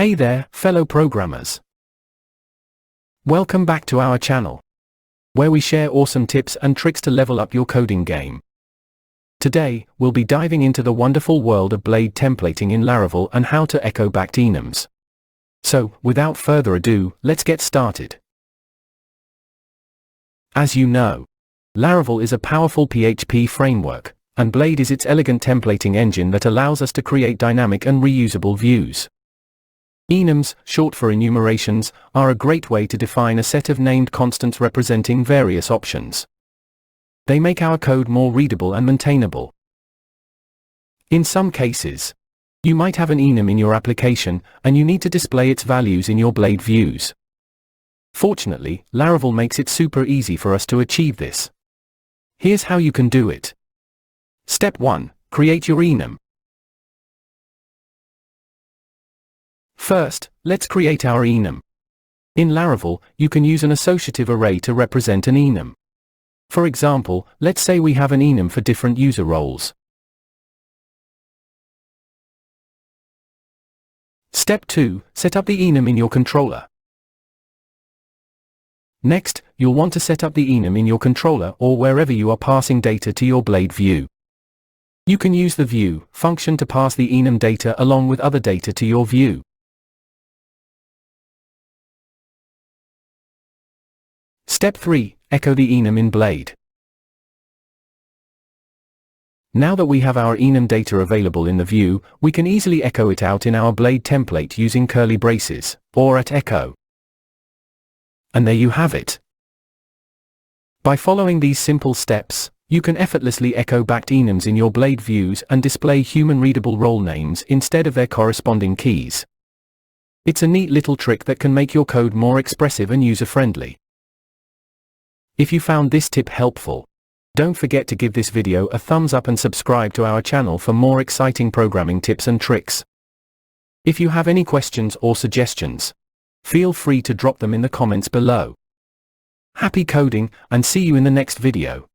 Hey there, fellow programmers. Welcome back to our channel, where we share awesome tips and tricks to level up your coding game. Today, we'll be diving into the wonderful world of Blade templating in Laravel and how to echo back enums. So, without further ado, let's get started. As you know, Laravel is a powerful PHP framework, and Blade is its elegant templating engine that allows us to create dynamic and reusable views. Enums, short for enumerations, are a great way to define a set of named constants representing various options. They make our code more readable and maintainable. In some cases, you might have an enum in your application, and you need to display its values in your Blade views. Fortunately, Laravel makes it super easy for us to achieve this. Here's how you can do it. Step 1. Create your enum. First, let's create our enum. In Laravel, you can use an associative array to represent an enum. For example, let's say we have an enum for different user roles. Step 2. Set up the enum in your controller. Next, you'll want to set up the enum in your controller or wherever you are passing data to your Blade view. You can use the view function to pass the enum data along with other data to your view. Step 3. Echo the enum in Blade. Now that we have our enum data available in the view, we can easily echo it out in our Blade template using curly braces, or at echo. And there you have it. By following these simple steps, you can effortlessly echo back enums in your Blade views and display human-readable role names instead of their corresponding keys. It's a neat little trick that can make your code more expressive and user-friendly. If you found this tip helpful, don't forget to give this video a thumbs up and subscribe to our channel for more exciting programming tips and tricks. If you have any questions or suggestions, feel free to drop them in the comments below. Happy coding, and see you in the next video.